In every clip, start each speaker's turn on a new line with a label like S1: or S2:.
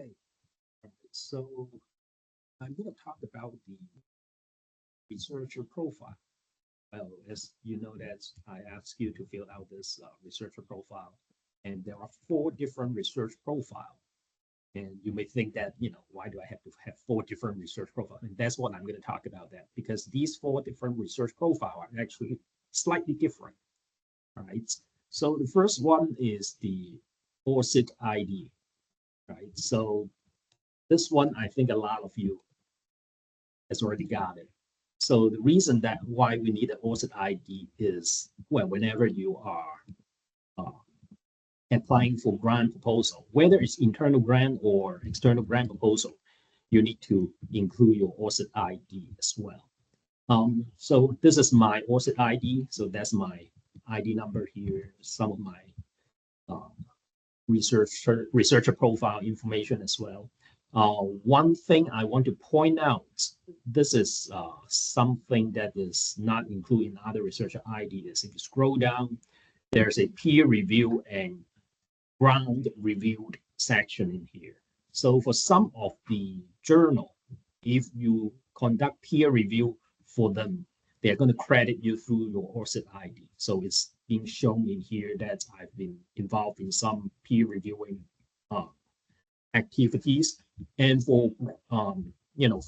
S1: Okay, so I'm going to talk about the researcher profile. Well, as you know that I asked you to fill out this researcher profile, and there are four different research profile. And you may think that, why do I have to have four different research profiles? And that's what I'm going to talk about that because these four different research profiles are actually slightly different, right? So the first one is the ORCID ID, right? So this one, I think a lot of you has already got it. So the reason that why we need an ORCID ID is, well, whenever you are uh, applying for grant proposal, whether it's internal grant or external grant proposal, you need to include your ORCID ID as well. So this is my ORCID ID. So that's my ID number here, some of my uh, researcher profile information as well. One thing I want to point out, this is something that is not included in other researcher IDs. If you scroll down, there's a peer review and ground reviewed section in here. So for some of the journal, if you conduct peer review for them, they're going to credit you through your ORCID ID. So it's being shown in here that I've been involved in some peer reviewing uh, activities. And for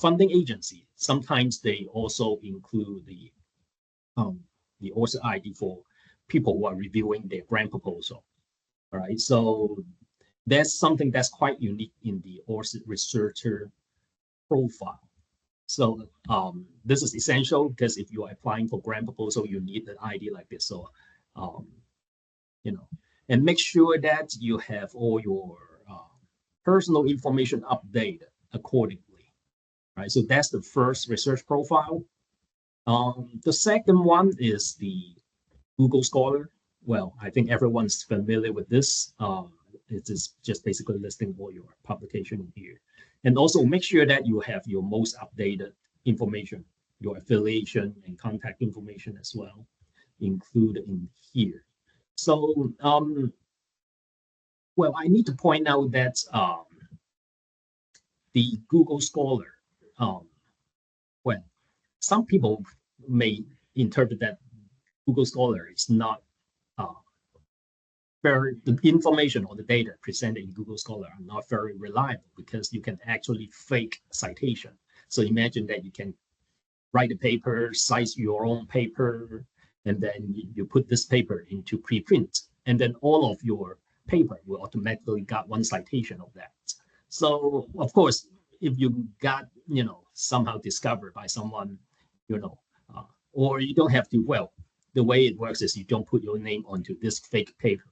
S1: funding agency, sometimes they also include the ORCID ID for people who are reviewing their grant proposal. All right, so that's something that's quite unique in the ORCID researcher profile. So this is essential because if you are applying for grant proposal, you need an ID like this. So, um, and make sure that you have all your personal information updated accordingly, right? So that's the first research profile. The second one is the Google Scholar. Well, I think everyone's familiar with this. It is just basically listing all your publication here. And also make sure that you have your most updated information, your affiliation and contact information as well, included in here. So, well, I need to point out that the Google Scholar, um, well, some people may interpret that Google Scholar is not uh, the information or the data presented in Google Scholar are not very reliable because you can actually fake citation. So imagine that you can write a paper, cite your own paper, and then you put this paper into preprint, and then all of your paper will automatically got one citation of that. So of course, if you got somehow discovered by someone, you know, or you don't have to. Well, the way it works is you don't put your name onto this fake paper.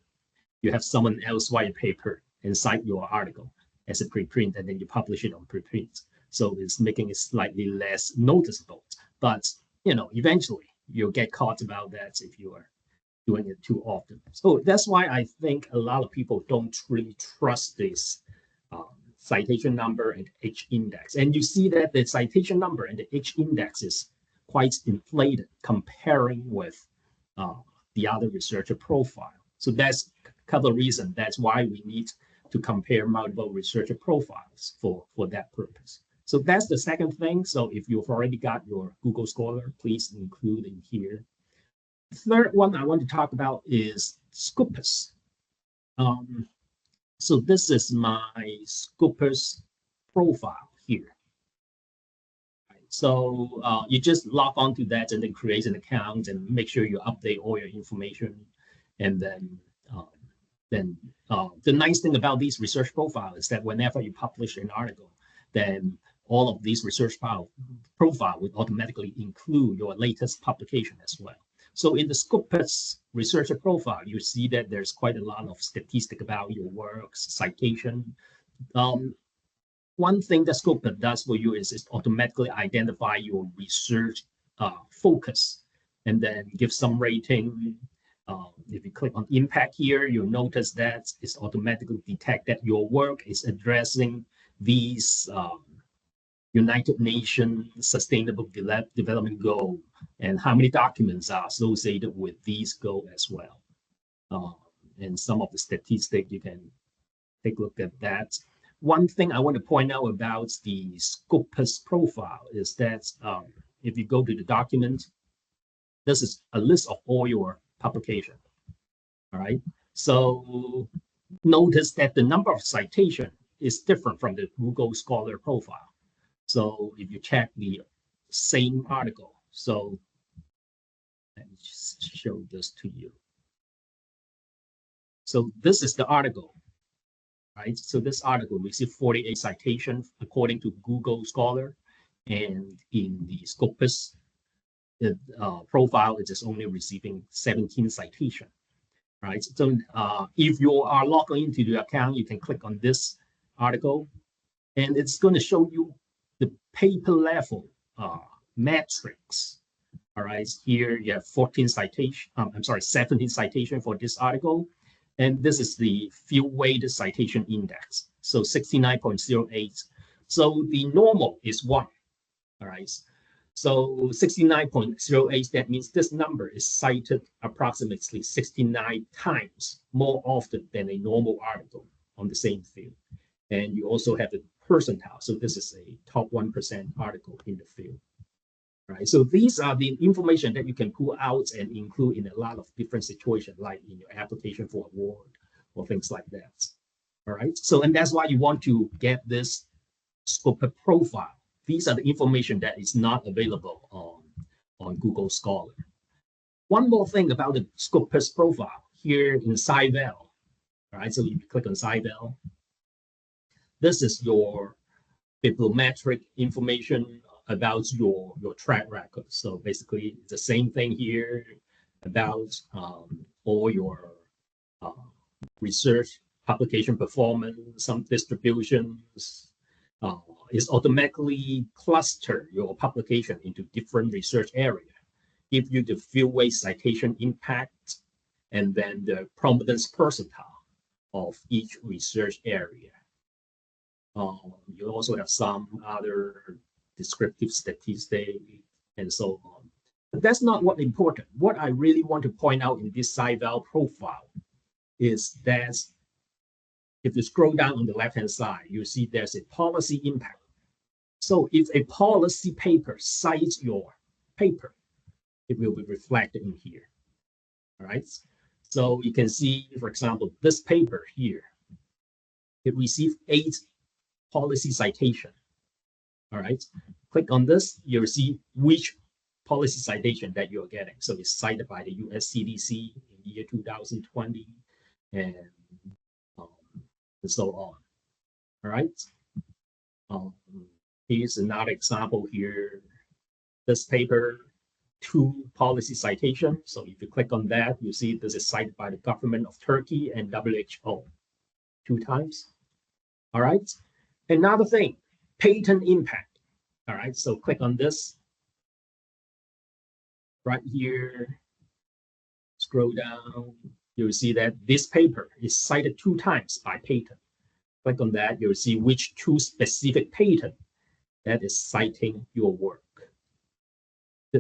S1: You have someone else write a paper and cite your article as a preprint, and then you publish it on preprint. So it's making it slightly less noticeable. But eventually you'll get caught about that if you are doing it too often. So that's why I think a lot of people don't really trust this citation number and H index. And you see that the citation number and the H index is quite inflated comparing with the other researcher profile. So that's a couple of reasons. That's why we need to compare multiple researcher profiles for that purpose. So that's the second thing. So if you've already got your Google Scholar, please include in here. The third one I want to talk about is Scopus. So this is my Scopus profile here. So you just log on to that and then create an account and make sure you update all your information. And then the nice thing about these research profiles is that whenever you publish an article, then all of these research profile would automatically include your latest publication as well. So in the Scopus researcher profile, you see that there's quite a lot of statistics about your works, citation. One thing that Scopus does for you is it automatically identify your research focus and then give some rating. If you click on impact here, you'll notice that it's automatically detect that your work is addressing these United Nations Sustainable Development Goal and how many documents are associated with these goals as well. And some of the statistics, you can take a look at that. one thing I want to point out about the Scopus profile is that if you go to the document, this is a list of all your publication. All right. So notice that the number of citation is different from the Google Scholar profile. So if you check the same article, so let me just show this to you. So this is the article, right? So this article received 48 citations according to Google Scholar, and in the Scopus profile, it is only receiving 17 citations, right? So if you are logged into the account, you can click on this article, and it's going to show you the paper level metrics. All right, here you have 14 citation. I'm sorry, 17 citation for this article, and this is the field-weighted citation index. So 69.08. So the normal is 1. All right. So 69.08, that means this number is cited approximately 69 times more often than a normal article on the same field. And you also have the percentile. So this is a top 1% article in the field. Right. So these are the information that you can pull out and include in a lot of different situations, like in your application for award or things like that. All right. So, and that's why you want to get this Scopus profile. These are the information that is not available on Google Scholar. One more thing about the Scopus profile here in SciVal. All right. So if you click on SciVal, this is your bibliometric information about your track record. So basically, it's the same thing here about all your research publication performance, some distributions. Is automatically cluster your publication into different research areas, give you the field-weight citation impact, and then the prominence percentile of each research area. You also have some other descriptive statistics and so on. But that's not what's important. What I really want to point out in this SciVal profile is that if you scroll down on the left-hand side, you see there's a policy impact. So if a policy paper cites your paper, it will be reflected in here. All right. So you can see, for example, this paper here, it received 8 policy citation. All right. Click on this, you'll see which policy citation that you're getting. So it's cited by the US CDC in the year 2020 and so on. All right. Here's another example here. This paper, 2 policy citation. So if you click on that, you see this is cited by the government of Turkey and WHO 2 times. All right. Another thing, patent impact. All right. So click on this right here. Scroll down. You'll see that this paper is cited 2 times by patent. Click on that. You'll see which 2 specific patent that is citing your work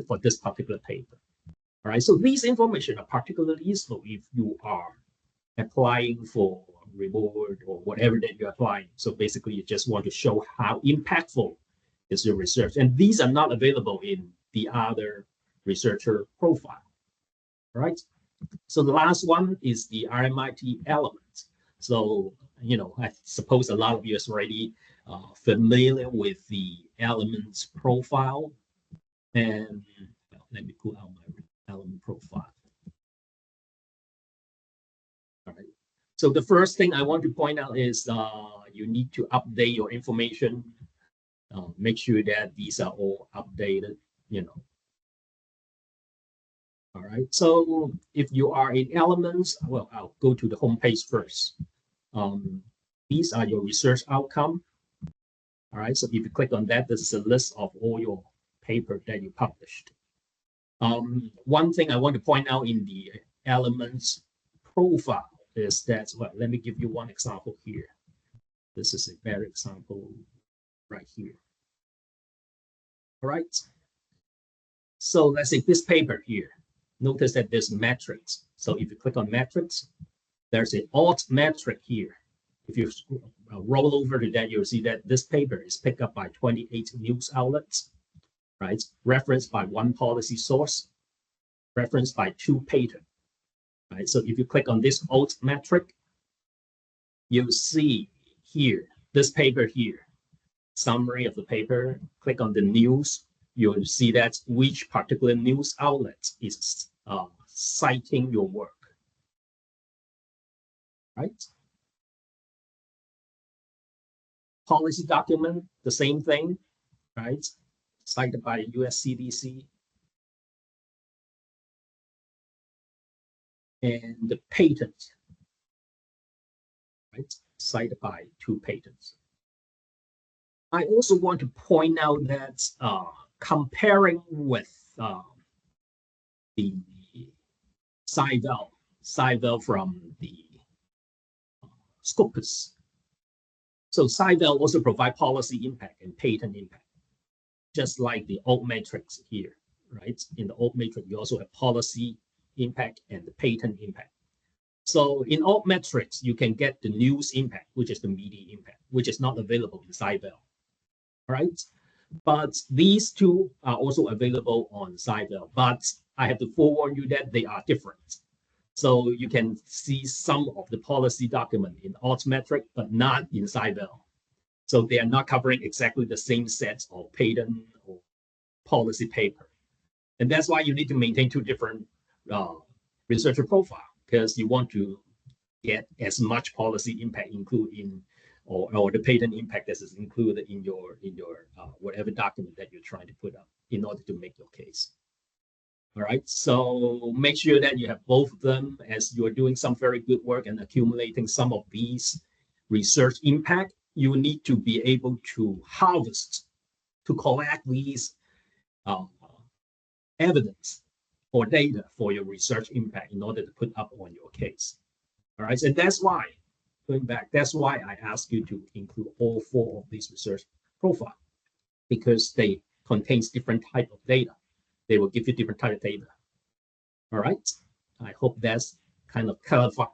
S1: for this particular paper. All right. So these information are particularly useful if you are applying for reward or whatever that you're applying. So basically, you just want to show how impactful is your research. And these are not available in the other researcher profile. All right. So the last one is the RMIT element. So, you know, I suppose a lot of you are already familiar with the elements profile. And well, let me pull out my element profile. All right. So the first thing I want to point out is you need to update your information. Make sure that these are all updated, you know. All right. So if you are in Elements, well, I'll go to the home page first. These are your research outcome. All right. So if you click on that, this is a list of all your paper that you published. One thing I want to point out in the Elements profile is that, well, let me give you one example here. This is a better example right here. All right. So let's say this paper here. Notice that there's metrics. So if you click on metrics, there's an alt metric here. If you roll over to that, you'll see that this paper is picked up by 28 news outlets, right? Referenced by 1 policy source, referenced by 2 patents, right? So if you click on this alt metric, you'll see here, this paper here, summary of the paper, click on the news, you'll see that which particular news outlet is citing your work, right? Policy document, the same thing, right? Cited by US CDC. And the patent, right? Cited by 2 patents. I also want to point out that comparing with the Scivel from the Scopus. So Scivel also provide policy impact and patent impact, just like the alt matrix here, right? In the alt matrix, you also have policy impact and the patent impact. So in alt metrics, you can get the news impact, which is the media impact, which is not available in Scivel, right? But these 2 are also available on Scivel, but I have to forewarn you that they are different. So you can see some of the policy document in Altmetric, but not in Scivel. So they are not covering exactly the same sets of patent or policy paper. And that's why you need to maintain 2 different researcher profile, because you want to get as much policy impact included in, or the patent impact that is included in your whatever document that you're trying to put up in order to make your case. All right, so make sure that you have both of them as you're doing some very good work and accumulating some of these research impact. You need to be able to harvest, to collect these evidence or data for your research impact in order to put up on your case. All right, and that's why, going back, that's why I ask you to include all 4 of these research profiles, because they contains different type of data. They will give you different type of data. All right, I hope that's kind of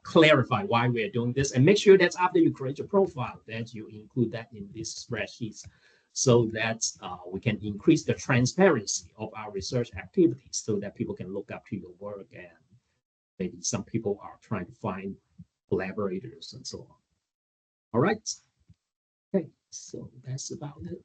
S1: clarify why we are doing this, and make sure that after you create your profile that you include that in these spreadsheets, so that we can increase the transparency of our research activities, so that people can look up to your work, and maybe some people are trying to find collaborators and so on. All right, okay, so that's about it.